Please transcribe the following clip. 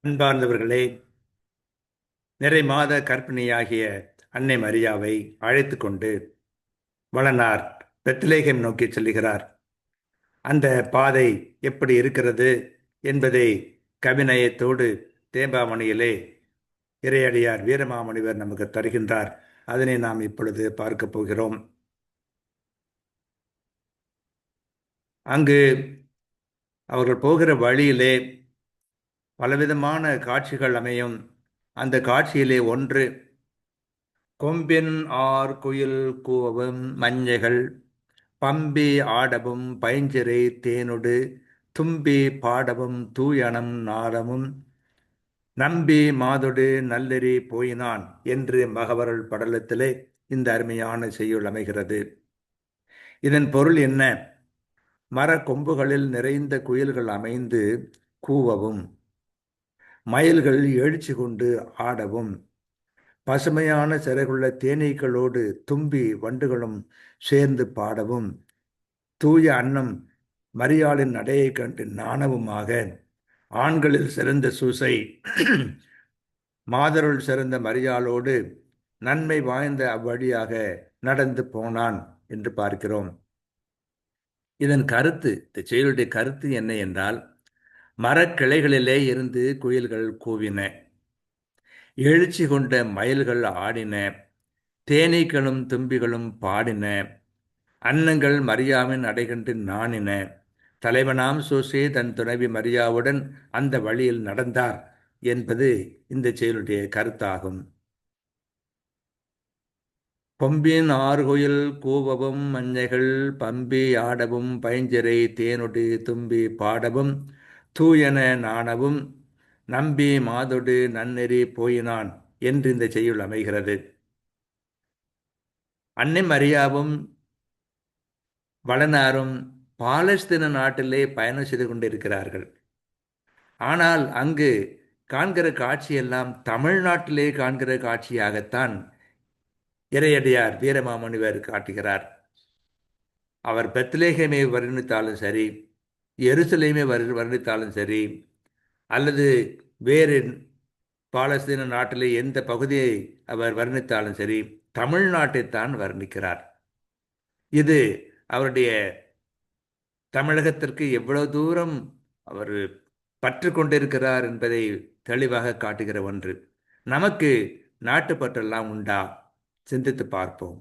அன்பார்ந்தவர்களே, நிறை மாத கர்ப்பிணியாகிய அன்னை மரியாவை அழைத்து கொண்டு வளனார் பெத்லேகேம் நோக்கி செல்லுகிறார். அந்த பாதை எப்படி இருக்கிறது என்பதை கவிநயத்தோடு தேம்பாமணியிலே இறையடியார் வீரமாமுனிவர் நமக்கு தருகின்றார். அதனை நாம் இப்பொழுது பார்க்க போகிறோம். அங்கு அவர்கள் போகிற வழியிலே பலவிதமான காட்சிகள் அமையும். அந்த காட்சியிலே ஒன்று, கொம்பின் ஆர் குயில் கூவும் மஞ்சைகள் பம்பி ஆடவும் பைஞ்சிறை தேனொடு தும்பி பாடவும் தூயணம் நாடமும் நம்பி மாதொடு நல்லெறி போயினான் என்று மகவரல் படலத்திலே இந்த அருமையான செய்யுள் அமைகிறது. இதன் பொருள் என்ன? மர கொம்புகளில் நிறைந்த குயில்கள் அமைந்து கூவவும், மயில்கள் எழுச்சி கொண்டு ஆடவும், பசுமையான சிறகுள்ள தேனீக்களோடு தும்பி வண்டுகளும் சேர்ந்து பாடவும், தூய அன்னம் மரியாளின் நடையை கண்டு நாணவுமாக, ஆண்களில் சிறந்த சூசை மாதருள் சிறந்த மரியாளோடு நன்மை வாய்ந்த அவ்வழியாக நடந்து போனான் என்று பார்க்கிறோம். இதன் கருத்து, இந்த செயலுடைய கருத்து என்ன என்றால், மரக்கிளைகளிலே இருந்து குயில்கள் கூவின, எழுச்சி கொண்ட மயில்கள் ஆடின, தேனீக்களும் தும்பிகளும் பாடின, அன்னங்கள் மரியாவின் அடைகண்டு நாணின, தலைவனாம் சூசே தன் துணைவி மரியாவுடன் அந்த வழியில் நடந்தார் என்பது இந்த செயலுடைய கருத்தாகும். பொம்பின் ஆர்குயில் கூவவும் மஞ்சைகள் பம்பி ஆடவும் பைஞ்சிறை தேனொடு தும்பி பாடவும் தூயன நாணவும் நம்பி மாதொடு நன்னெறி போயினான் என்று இந்த செய்யுள் அமைகிறது. அன்னை மரியாவும் வளனாரும் பாலஸ்தீன நாட்டிலே பயணம் செய்து கொண்டிருக்கிறார்கள். ஆனால் அங்கு காண்கிற காட்சியெல்லாம் தமிழ்நாட்டிலே காண்கிற காட்சியாகத்தான் இறையடியார் வீரமாமுனிவர் காட்டுகிறார். அவர் பெத்லேகேமை வர்ணித்தாலும் சரி, எருசலேமை வர்ணித்தாலும் சரி, அல்லது வேறு பாலஸ்தீன நாட்டிலே எந்த பகுதியை அவர் வர்ணித்தாலும் சரி, தமிழ்நாட்டைத்தான் வர்ணிக்கிறார். இது அவருடைய தமிழகத்திற்கு எவ்வளவு தூரம் அவர் பற்று கொண்டிருக்கிறார் என்பதை தெளிவாக காட்டுகிற ஒன்று. நமக்கு நாட்டுப்பற்றெல்லாம் உண்டா? சிந்தித்து பார்ப்போம்.